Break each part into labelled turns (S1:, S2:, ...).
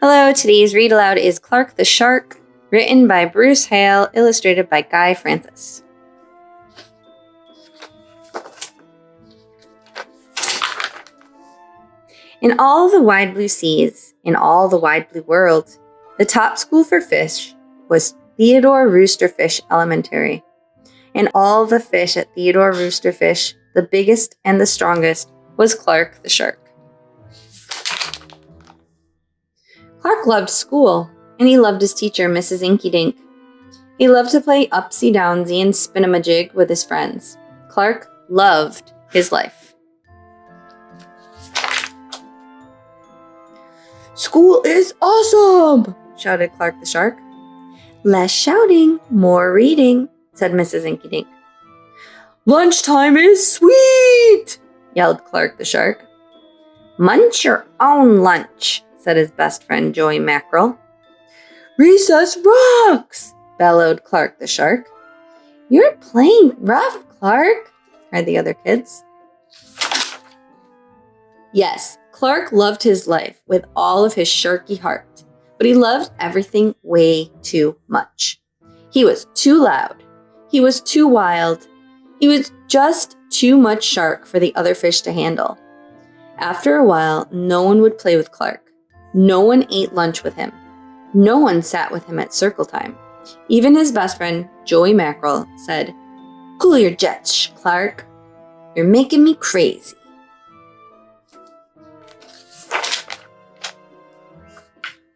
S1: Hello, today's read aloud is Clark the Shark, written by Bruce Hale, illustrated by Guy Francis. In all the wide blue seas, in all the wide blue world, the top school for fish was Theodore Roosterfish Elementary. And all the fish at Theodore Roosterfish, the biggest and the strongest, was Clark the Shark. Clark loved school, and he loved his teacher, Mrs. Inky-Dink. He loved to play upsy-downsy and spin-a-majig with his friends. Clark loved his life. "School is awesome!" shouted Clark the Shark. "Less shouting, more reading," said Mrs. Inky-Dink. "Lunchtime is sweet!" yelled Clark the Shark. "Munch your own lunch," said his best friend Joey Mackerel. "Recess rocks!" bellowed Clark the Shark. "You're playing rough, Clark," cried the other kids. Yes, Clark loved his life with all of his sharky heart, but he loved everything way too much. He was too loud. He was too wild. He was just too much shark for the other fish to handle. After a while, no one would play with Clark. No one ate lunch with him. No one sat with him at circle time. Even his best friend, Joey Mackerel, said, "Cool your jets, Clark. You're making me crazy."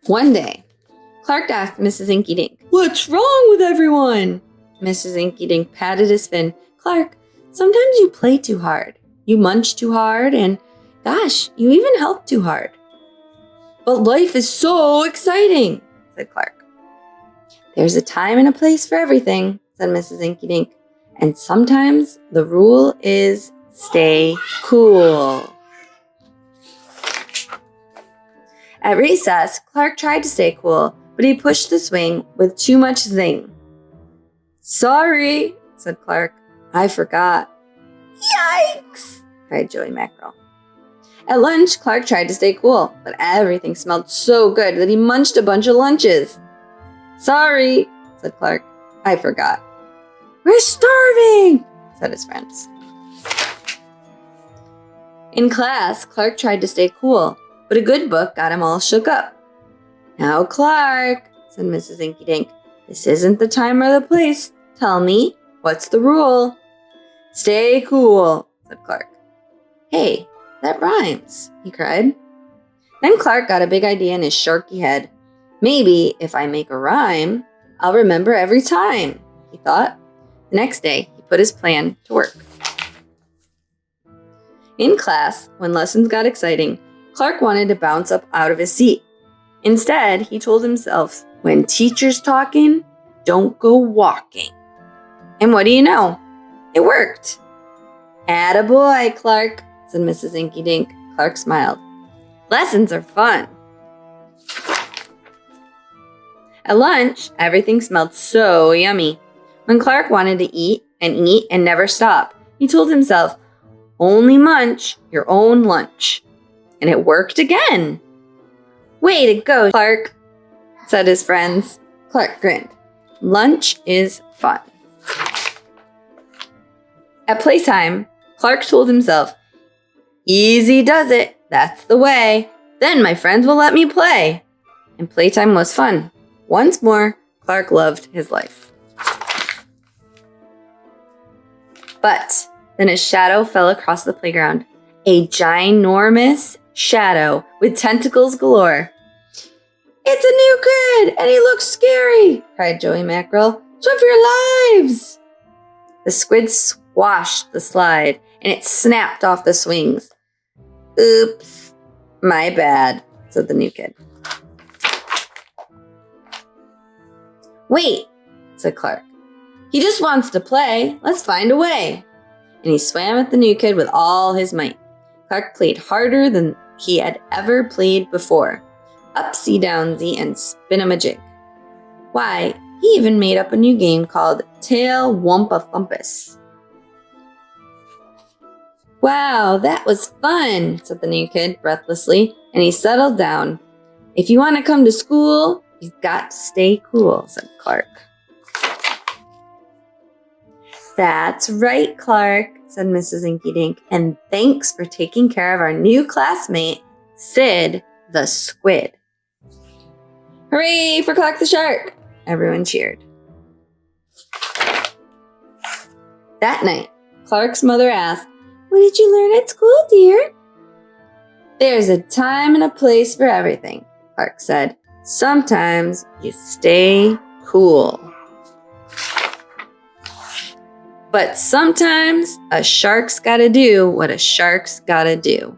S1: One day, Clark asked Mrs. Inky-Dink, "What's wrong with everyone?" Mrs. Inky-Dink patted his fin. "Clark, sometimes you play too hard. You munch too hard, and gosh, you even help too hard." "But life is so exciting," said Clark. "There's a time and a place for everything," said Mrs. Inky-Dink. "And sometimes the rule is stay cool." At recess, Clark tried to stay cool, but he pushed the swing with too much zing. "Sorry," said Clark. "I forgot." "Yikes!" cried Joey Mackerel. At lunch, Clark tried to stay cool, but everything smelled so good that he munched a bunch of lunches. "Sorry," said Clark. "I forgot." "We're starving," said his friends. In class, Clark tried to stay cool, but a good book got him all shook up. "Now, Clark," said Mrs. Inky-Dink, "this isn't the time or the place. Tell me, what's the rule?" "Stay cool," said Clark. "Hey, that rhymes," he cried. Then Clark got a big idea in his sharky head. "Maybe if I make a rhyme, I'll remember every time," he thought. The next day, he put his plan to work. In class, when lessons got exciting, Clark wanted to bounce up out of his seat. Instead, he told himself, "When teacher's talking, don't go walking." And what do you know? It worked. "Attaboy, Clark," said Mrs. Inky-Dink. Clark smiled. "Lessons are fun." At lunch, everything smelled so yummy. When Clark wanted to eat and never stop, he told himself, "Only munch your own lunch." And it worked again. "Way to go, Clark," said his friends. Clark grinned. Lunch is fun. At playtime, Clark told himself, "Easy does it. That's the way. Then my friends will let me play." And playtime was fun. Once more, Clark loved his life. But then a shadow fell across the playground. A ginormous shadow with tentacles galore. "It's a new kid, and he looks scary," cried Joey Mackerel. "Swim for your lives!" The squid squashed the slide, and it snapped off the swings. "Oops, my bad," said the new kid. "Wait," said Clark. "He just wants to play. Let's find a way." And he swam at the new kid with all his might. Clark played harder than he had ever played before. Upsy-downsy and spin-a-majig. Why, he even made up a new game called Tail Wumpa-Thumpus. "Wow, that was fun," said the new kid breathlessly, and he settled down. If you want to come to school, you've got to stay cool, said Clark. That's right, Clark, said Mrs. Inkydink, and thanks for taking care of our new classmate, Sid the Squid. Hooray for Clark the Shark! Everyone cheered. That night, Clark's mother asked, "What did you learn at school, dear?" "There's a time and a place for everything," Clark said. "Sometimes you stay cool. But sometimes a shark's gotta do what a shark's gotta do."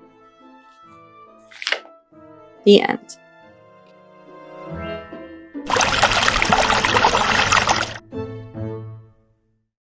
S1: The end.